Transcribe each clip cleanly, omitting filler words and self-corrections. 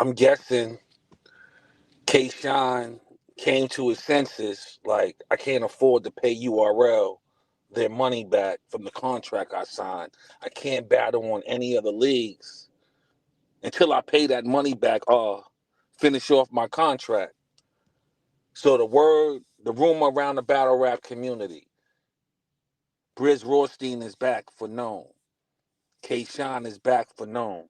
I'm guessing K-Shine came to his senses, like, I can't afford to pay URL their money back from the contract I signed. I can't battle on any other leagues until I pay that money back or finish off my contract. So the rumor around the battle rap community, Brizz Rothstein is back for NOME. K-Shine is back for NOME.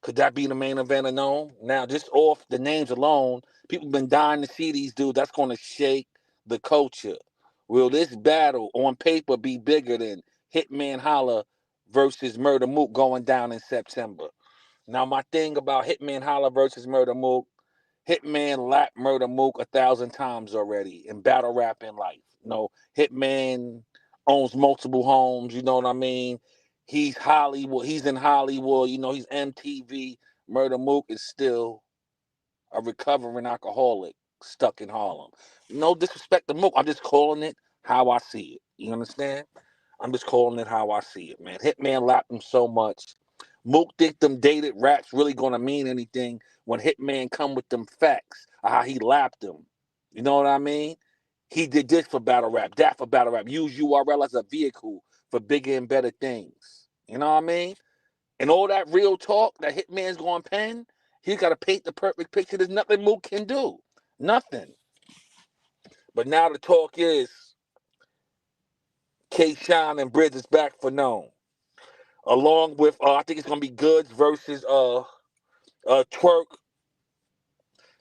Could that be the main event of NOME? Now, just off the names alone, people been dying to see these dudes. That's going to shake the culture. Will this battle on paper be bigger than Hitman Holla versus Murder Mook going down in September? Now, my thing about Hitman Holla versus Murder Mook, Hitman lapped Murder Mook 1,000 times already in battle rap in life. Hitman owns multiple homes, you know what I mean? He's Hollywood. He's in Hollywood. He's MTV. Murder Mook is still a recovering alcoholic stuck in Harlem. No disrespect to Mook. I'm just calling it how I see it. You understand? I'm just calling it how I see it, man. Hitman lapped him so much. Mook think them dated raps really gonna mean anything when Hitman come with them facts of how he lapped him. You know what I mean? He did this for battle rap, that for battle rap. Use URL as a vehicle for bigger and better things. You know what I mean? And all that real talk that Hitman's going to pen, he's got to paint the perfect picture. There's nothing Mook can do. Nothing. But now the talk is K-Shine and Brizz is back for NOME. Along with, I think it's going to be Goods versus Twerk,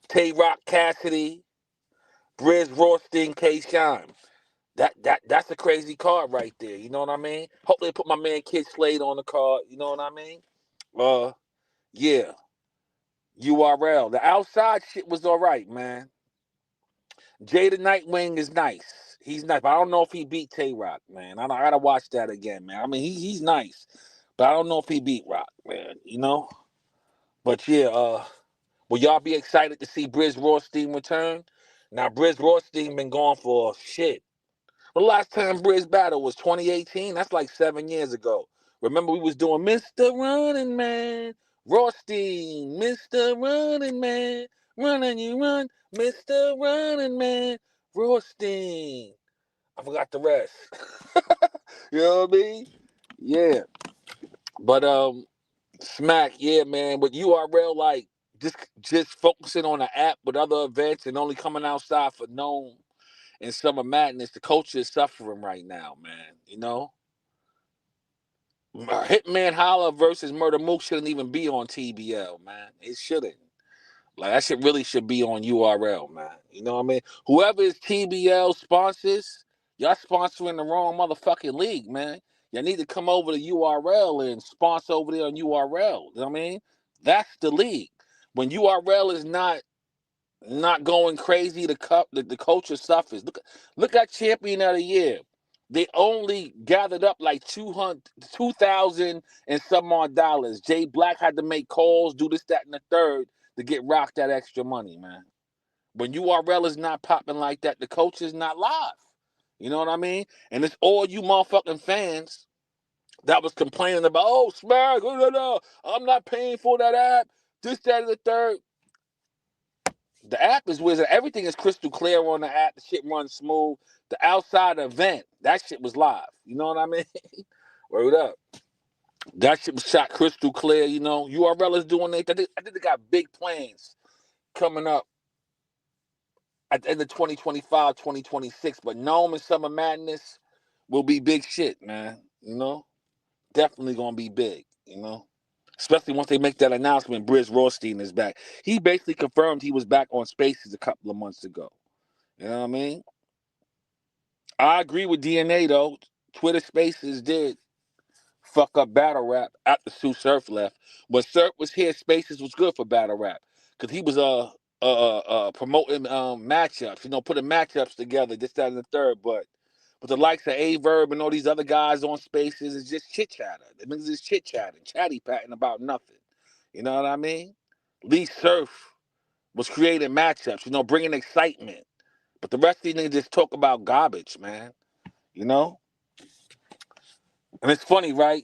Tay Rock Cassidy, Brizz Rothstein, K-Shine. That's a crazy card right there. You know what I mean? Hopefully they put my man Kid Slade on the card. You know what I mean? Yeah. URL. The outside shit was all right, man. Jada Nightwing is nice. He's nice, but I don't know if he beat Tay Rock, man. I gotta watch that again, man. I mean, he's nice, but I don't know if he beat Rock, man. But yeah, will y'all be excited to see Brizz Rothstein return? Now, Brizz Rothstein been gone for shit. The last time Brizz battle was 2018. That's like 7 years ago. Remember we was doing Mr. Running Man, Rothstein, Mr. Running Man, running you run, Mr. Running Man, Rothstein. I forgot the rest. You know what I mean? Yeah. But Smack, yeah, man. But URL, like, just focusing on the app with other events and only coming outside for NOME and Summer Madness, the culture is suffering right now, man. Hitman Holla versus Murder Mook shouldn't even be on TBL, man. It shouldn't. Like, that shit really should be on URL, man. You know what I mean? Whoever is TBL sponsors, y'all sponsoring the wrong motherfucking league, man. Y'all need to come over to URL and sponsor over there on URL. You know what I mean? That's the league. When URL is not going crazy, the culture suffers. Look at Champion of the Year. They only gathered up like 2,000 and some odd dollars. Jay Black had to make calls, do this, that, and the third to get Rock that extra money, man. When URL is not popping like that, the culture is not live. You know what I mean? And it's all you motherfucking fans that was complaining about, oh, Smack, I'm not paying for that app, this, that, and the third. The app is wizard. Everything is crystal clear on the app. The shit runs smooth. The outside event, that shit was live. You know what I mean? Word up. That shit was shot crystal clear, URL is doing it. I think they got big plans coming up at the end of 2025, 2026. But NOME and Summer Madness will be big shit, man. Definitely gonna be big, Especially once they make that announcement, Brizz Rothstein is back. He basically confirmed he was back on Spaces a couple of months ago. You know what I mean? I agree with DNA though. Twitter Spaces did fuck up battle rap after Sue Surf left. When Surf was here, Spaces was good for battle rap because he was promoting matchups. Putting matchups together, this, that, and the third. But with the likes of Averb and all these other guys on Spaces, it's just chit chatter. It means it's chit chatting, chatty patting about nothing. You know what I mean? Lee Surf was creating matchups. Bringing excitement. But the rest of these niggas just talk about garbage, man. And it's funny, right?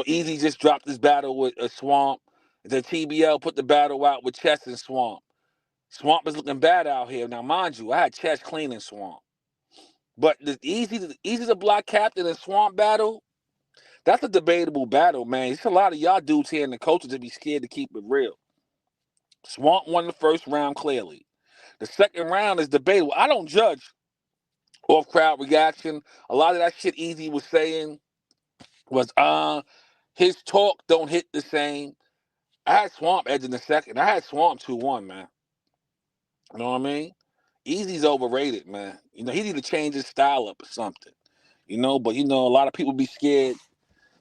Easy just dropped this battle with a Swamp. The TBL put the battle out with Chess and Swamp. Swamp is looking bad out here. Now, mind you, I had Chess cleaning Swamp. But the easy to block Captain and Swamp battle, that's a debatable battle, man. There's a lot of y'all dudes here in the coaches that be scared to keep it real. Swamp won the first round clearly. The second round is debatable. I don't judge off crowd reaction. A lot of that shit Easy was saying was his talk don't hit the same. I had Swamp edging the second. I had Swamp 2-1, man. You know what I mean? Easy's overrated, man. You know, he need to change his style up or something. You know, but you know, a lot of people be scared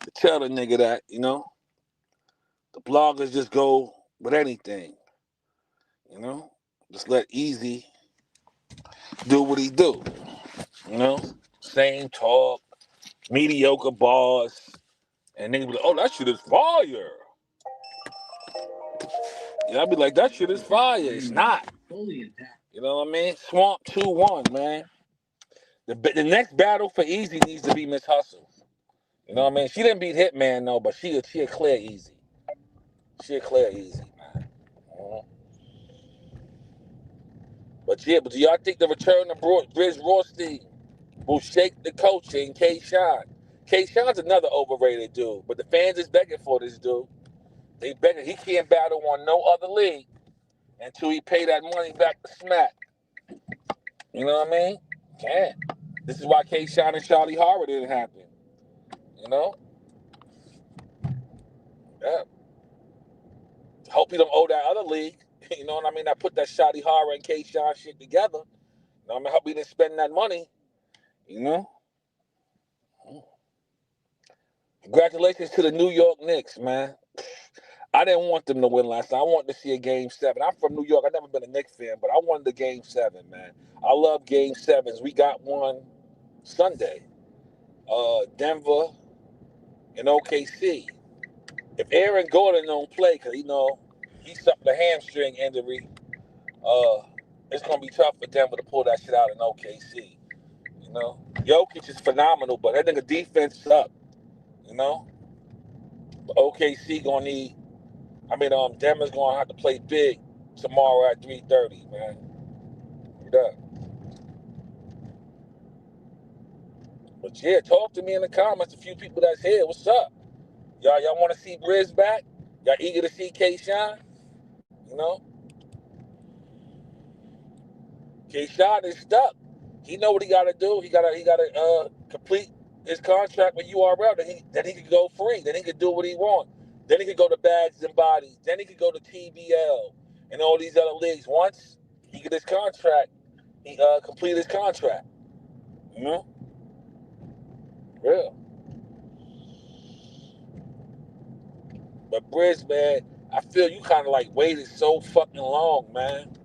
to tell the nigga that, you know. The bloggers just go with anything. You know? Just let Easy do what he do. You know? Same talk, mediocre bars. And niggas be like, oh, that shit is fire. Yeah, I'd be like, that shit is fire. It's not. You know what I mean? Swamp 2-1, man. The next battle for Easy needs to be Miss Hustle. You know what I mean? She didn't beat Hitman though, but she a clear Easy. She a clear Easy, man. But yeah, but do y'all think the return of Brizz Rothstein will shake the coaching K-Shine? K-Shine's another overrated dude, but the fans is begging for this dude. They begging. He can't battle on no other league until he pay that money back to Smack. You know what I mean? Can't. This is why K-Shine and Charlie Horror didn't happen. You know? Yeah. Hope he don't owe that other league. You know what I mean? I put that Shotty Horror and K-Shine shit together. You know what I mean? Hope he didn't spend that money. You know? Congratulations to the New York Knicks, man. I didn't want them to win last night. I wanted to see a Game 7. I'm from New York. I've never been a Knicks fan, but I wanted the Game 7, man. I love Game 7s. We got one Sunday. Denver and OKC. If Aaron Gordon don't play, because, you know, he suffered a hamstring injury, it's going to be tough for Denver to pull that shit out in OKC. You know? Jokic is phenomenal, but that nigga defense suck. You know? But OKC going to need... Denver's going to have to play big tomorrow at 3:30, man. Yeah. But yeah, talk to me in the comments. A few people that's here. What's up? Y'all want to see Brizz back? Y'all eager to see K-Shine? You know? K-Shine is stuck. He know what he got to do. He got to complete his contract with URL. Then he could go free. Then he could do what he wants. Then he could go to Bags and Bodies. Then he could go to TBL and all these other leagues. Once he get his contract, he complete his contract. You know? Real. But Brizz, man, I feel you kind of like waited so fucking long, man.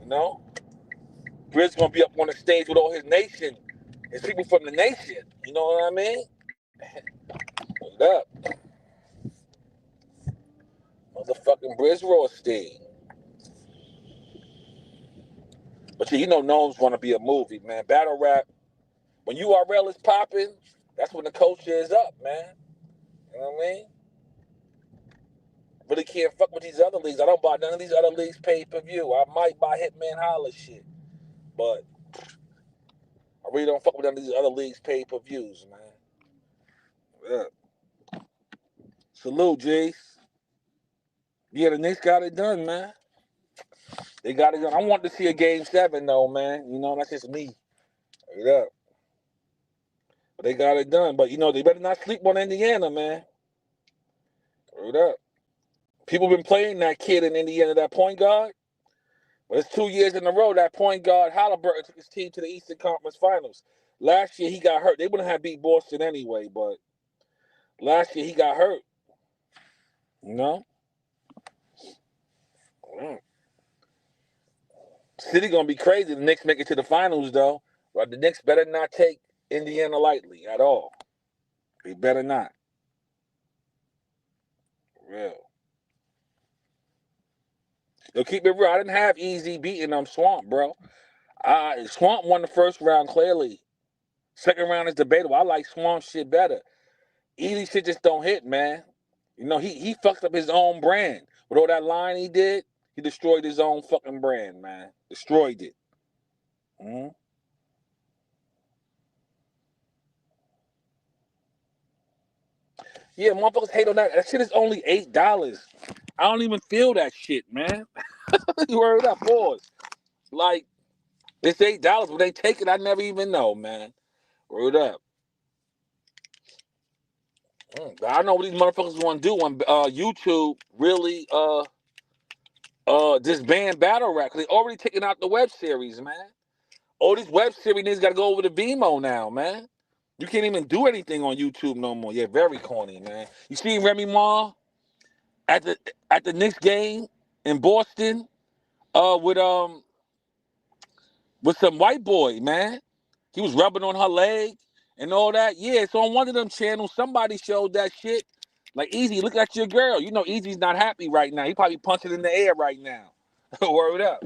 You know? Brizz gonna be up on the stage with all his nation. His people from the nation. You know what I mean? Hold up. Motherfucking Brizz Rothstein. But yeah, you know Gnomes want to be a movie, man. Battle rap. When URL is popping, that's when the culture is up, man. You know what I mean? Really can't fuck with these other leagues. I don't buy none of these other leagues pay-per-view. I might buy Hitman Holla shit. But I really don't fuck with none of these other leagues pay-per-views, man. Yeah. Salute, Jace. Yeah, the Knicks got it done, man. They got it done. I want to see a Game 7, though, man. You know, that's just me. Yeah. But they got it done. But, you know, they better not sleep on Indiana, man. Word up. People been playing that kid in Indiana, that point guard. But it's 2 years in a row that point guard Halliburton took his team to the Eastern Conference Finals. Last year he got hurt. They wouldn't have beat Boston anyway, but last year he got hurt. You know? City gonna be crazy. The Knicks make it to the finals though. But the Knicks better not take Indiana lightly at all. They better not. Real. Yo, keep it real. I didn't have Easy beating Swamp, bro. Swamp won the first round clearly. Second round is debatable. I like Swamp shit better. Easy shit just don't hit, man. You know, he fucked up his own brand. With all that line he did, he destroyed his own fucking brand, man. Destroyed it. Mm-hmm. Yeah, motherfuckers hate on that. That shit is only $8. I don't even feel that shit, man. You heard that? Pause. Like, it's $8, but they take it. I never even know, man. Word up. I know what these motherfuckers want to do when YouTube really disband battle rap, because they already taking out the web series, man. All these web series niggas got to go over to Vimeo now, man. You can't even do anything on YouTube no more. Yeah, very corny, man. You see Remy Ma at the Knicks game in Boston with some white boy, man. He was rubbing on her leg and all that. Yeah, so on one of them channels, somebody showed that shit. Like, Easy, look at your girl. You know Easy's not happy right now. He probably punching in the air right now. Word up.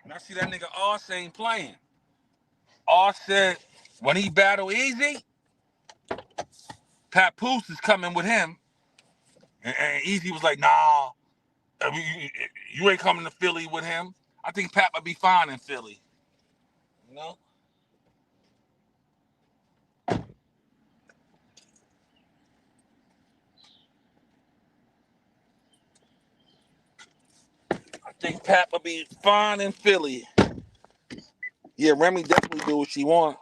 And I see that nigga Oz ain't playing. Oz said when he battle Easy, Papoose is coming with him. And Easy was like, nah, you ain't coming to Philly with him. I think Pat would be fine in Philly. You know? I think Pat would be fine in Philly. Yeah, Remy definitely do what she want.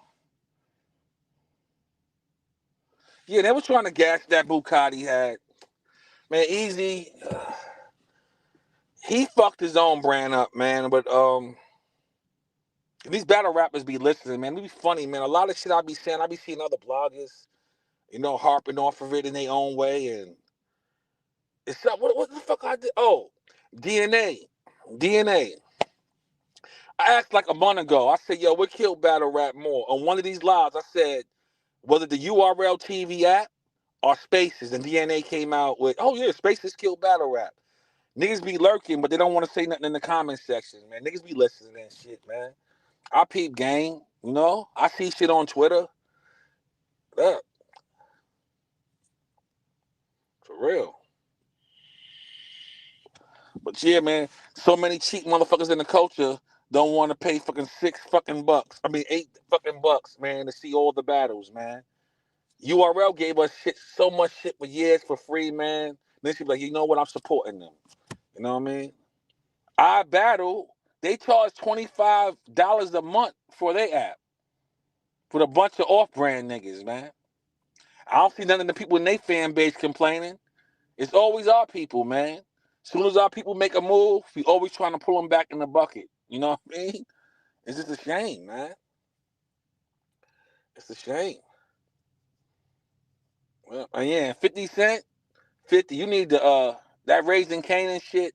Yeah, they was trying to gas that Bugatti had. Man, Easy, he fucked his own brand up, man. But these battle rappers be listening, man. It be funny, man. A lot of shit I be saying, I be seeing other bloggers, harping off of it in their own way, and it's not what the fuck I did. Oh, DNA, DNA. I asked like a month ago. I said, yo, what killed battle rap more? On one of these lives, I said, was it the URL TV app or Spaces? And DNA came out with, oh yeah, Spaces killed battle rap. Niggas be lurking, but they don't want to say nothing in the comment section, man. Niggas be listening and shit, man. I peep game, I see shit on Twitter. Yeah, for real. But yeah, man, so many cheap motherfuckers in the culture don't want to pay fucking $6 fucking. I mean, $8 fucking, man, to see all the battles, man. URL gave us shit, so much shit for years for free, man. Then she be like, you know what? I'm supporting them. You know what I mean? I battle. They charge $25 a month for their app with a bunch of off-brand niggas, man. I don't see none of the people in their fan base complaining. It's always our people, man. As soon as our people make a move, we always trying to pull them back in the bucket. You know what I mean? It's just a shame, man. It's a shame. Well, yeah, 50 Cent, 50. You need to that Raising Canaan shit.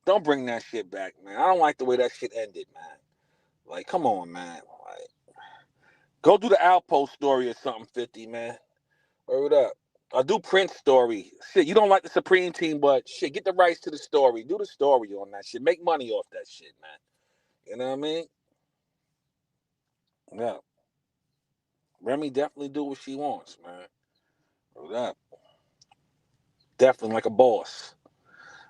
Don't bring that shit back, man. I don't like the way that shit ended, man. Like, come on, man. Like, go do the Outpost story or something, 50, man. Word up. Or do Prince story. Shit, you don't like the Supreme Team, but shit, get the rights to the story. Do the story on that shit. Make money off that shit, man. You know what I mean? Yeah. Remy definitely do what she wants, man. That definitely like a boss.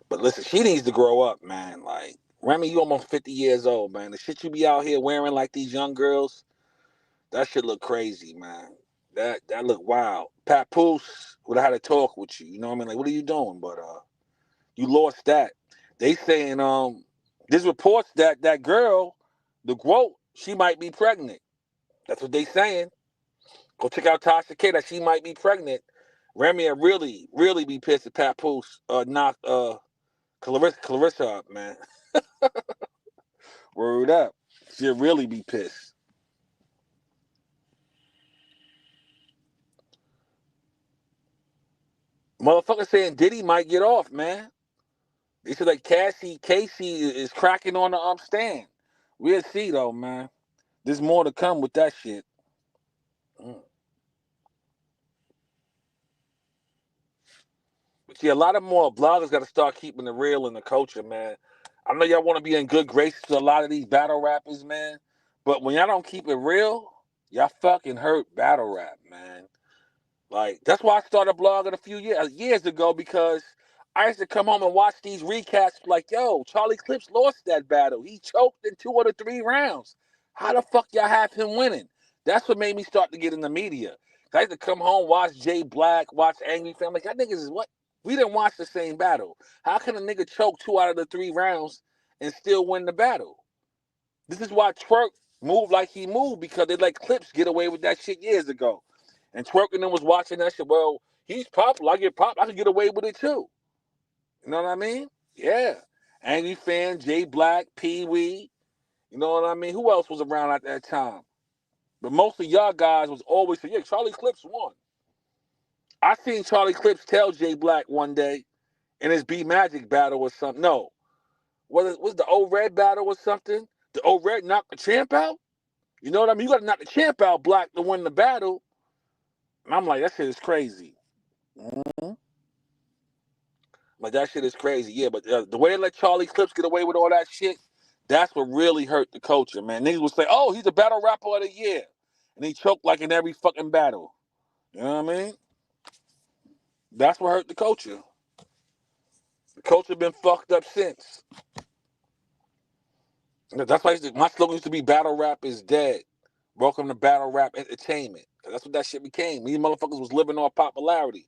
But listen, she needs to grow up, man. Like Remy, you almost 50 years old, man. The shit you be out here wearing like these young girls, that shit look crazy, man. That look wild. Pat Poose would have had a talk with you. You know what I mean? Like, what are you doing? But you lost that. They saying there's reports that that girl, the GWOAT, she might be pregnant. That's what they saying. Go check out Tasha K that she might be pregnant. Remy would really, really be pissed if Pat Poose knocked Clarissa up, man. Word up. She'll really be pissed. Motherfucker saying Diddy might get off, man. They said like Casey is cracking on the stand. We'll see though, man. There's more to come with that shit. Mm. But see, a lot of more bloggers got to start keeping it real in the culture, man. I know y'all want to be in good graces with a lot of these battle rappers, man. But when y'all don't keep it real, y'all fucking hurt battle rap, man. Like that's why I started blogging a few years ago because I used to come home and watch these recaps like, yo, Charlie Clips lost that battle. He choked in 2 of the 3 rounds. How the fuck y'all have him winning? That's what made me start to get in the media. I used to come home, watch Jay Black, watch Angry Family. Like, that niggas is what? We didn't watch the same battle. How can a nigga choke 2 out of the 3 rounds and still win the battle? This is why Twerk moved like he moved because they let Clips get away with that shit years ago. And Twerk and them was watching that shit. Well, he's popular. I get pop. I can get away with it too. You know what I mean? Yeah. Angry Fan, Jay Black, Pee Wee. You know what I mean? Who else was around at that time? But most of y'all guys was always saying, yeah, Charlie Clips won. I seen Charlie Clips tell Jay Black one day in his B Magic battle or something. No. Was the old Red battle or something? The old Red knocked the champ out? You know what I mean? You got to knock the champ out, Black, to win the battle. And I'm like, that shit is crazy. Mm-hmm. Like, that shit is crazy. Yeah, but the way they let Charlie Clips get away with all that shit, that's what really hurt the culture, man. Niggas would say, oh, he's a battle rapper of the year. And he choked like in every fucking battle. You know what I mean? That's what hurt the culture. The culture been fucked up since. That's why my slogan used to be battle rap is dead. Welcome to battle rap entertainment. That's what that shit became. These motherfuckers was living on popularity.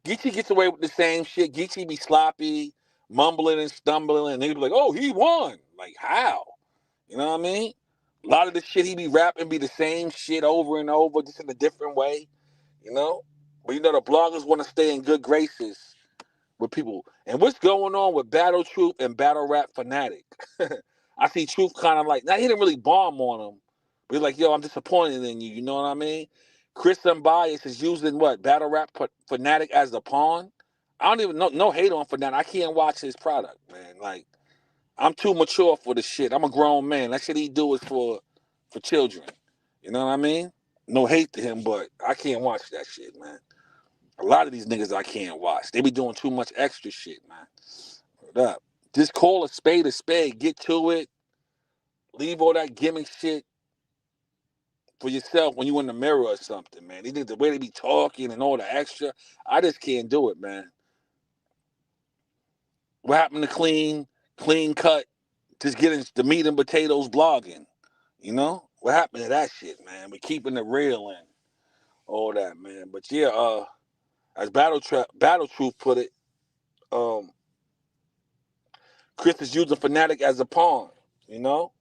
Geechee gets away with the same shit. Geechee be sloppy, mumbling and stumbling, and they be like, oh, he won. Like, how? You know what I mean? A lot of the shit he be rapping be the same shit over and over, just in a different way, you know? But you know, the bloggers want to stay in good graces with people. And what's going on with Battle Truth and Battle Rap Fanatic? I see Truth kind of like, now he didn't really bomb on him, but he's like, yo, I'm disappointed in you, you know what I mean? Chris Unbiased is using what? Battle Rap Fanatic as the pawn? I don't even know, no hate on Fanatic. I can't watch his product, man. Like, I'm too mature for the shit. I'm a grown man. That shit he do is for children. You know what I mean? No hate to him, but I can't watch that shit, man. A lot of these niggas I can't watch. They be doing too much extra shit, man. Hold up. Just call a spade a spade. Get to it. Leave all that gimmick shit for yourself when you in the mirror or something, man. These niggas, the way they be talking and all the extra, I just can't do it, man. What happened to clean cut, just getting the meat and potatoes blogging? You know? What happened to that shit, man? We're keeping it real and all that, man. But yeah, as Battle Truth put it, um, Chris is using Fanatic as a pawn, you know?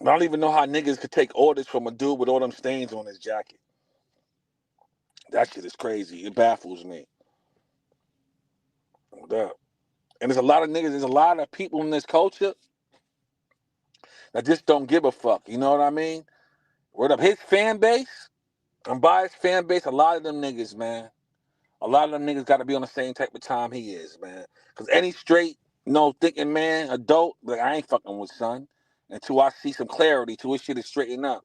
I don't even know how niggas could take orders from a dude with all them stains on his jacket. That shit is crazy. It baffles me. Hold up. And there's a lot of people in this culture that just don't give a fuck. You know what I mean? Word up. His fan base, unbiased fan base, a lot of them niggas, man. A lot of them niggas got to be on the same type of time he is, man. Because any straight, thinking man, adult, like, I ain't fucking with son until I see some clarity, till his shit is straightened up.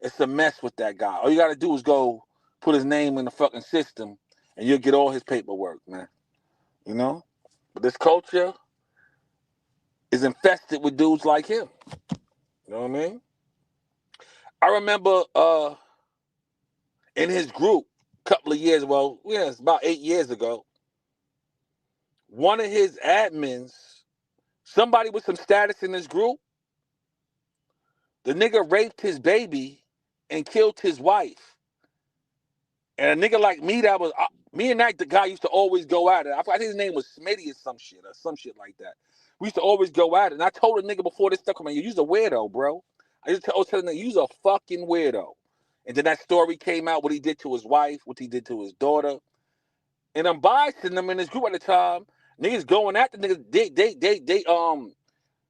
It's a mess with that guy. All you got to do is go put his name in the fucking system and you'll get all his paperwork, man. You know? But this culture is infested with dudes like him. You know what I mean? I remember in his group a couple of years, it's about 8 years ago, one of his admins, somebody with some status in his group, the nigga raped his baby and killed his wife. And a nigga like me that was, me and that the guy used to always go at it. I think his name was Smitty or some shit like that. We used to always go at it. And I told a nigga before this stuff came out, you's a weirdo, bro. I used to always tell the nigga, you's a fucking weirdo. And then that story came out, what he did to his wife, what he did to his daughter. And I'm biasing them in this group at the time. Niggas going at the niggas, they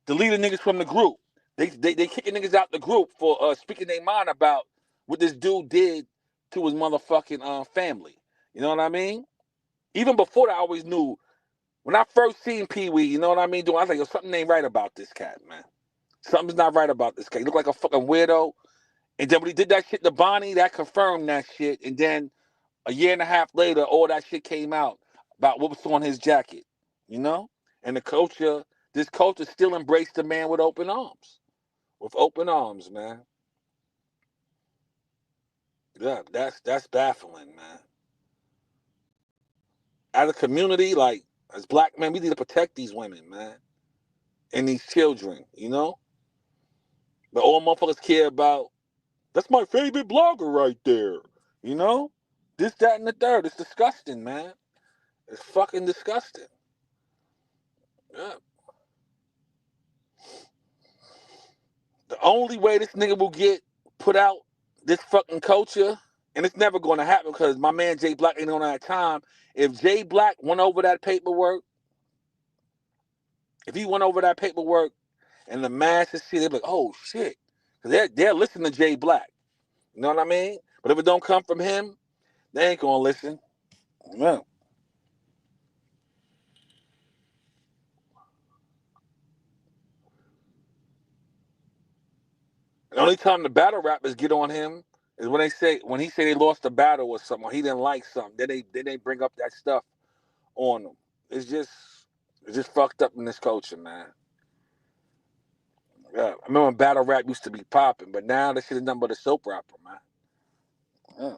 deleting niggas from the group. They kicking niggas out the group for speaking their mind about what this dude did to his motherfucking family. You know what I mean? Even before that, I always knew. When I first seen Pee Wee, you know what I mean? I was like, something ain't right about this cat, man. Something's not right about this cat. He looked like a fucking weirdo. And then when he did that shit to Bonnie, that confirmed that shit. And then a year and a half later, all that shit came out about what was on his jacket, you know? And this culture still embraced the man with open arms. With open arms, man. Yeah, that's baffling, man. As a community, like, as black men, we need to protect these women, man. And these children, you know? But all motherfuckers care about, that's my favorite blogger right there, you know? This, that, and the third. It's disgusting, man. It's fucking disgusting. Yeah. The only way this nigga will get put out this fucking culture, and it's never going to happen because my man Jay Black ain't on that time. If Jay Black went over that paperwork, if he went over that paperwork and the masses see, they'd be like, oh shit. Because they're listening to Jay Black. You know what I mean? But if it don't come from him, they ain't going to listen. No. The only time the battle rappers get on him is when he say they lost a battle or something, or he didn't like something. Then they bring up that stuff on them. It's just fucked up in this culture, man. Yeah, I remember when battle rap used to be popping, but now this shit is nothing but a soap opera, man. Yeah.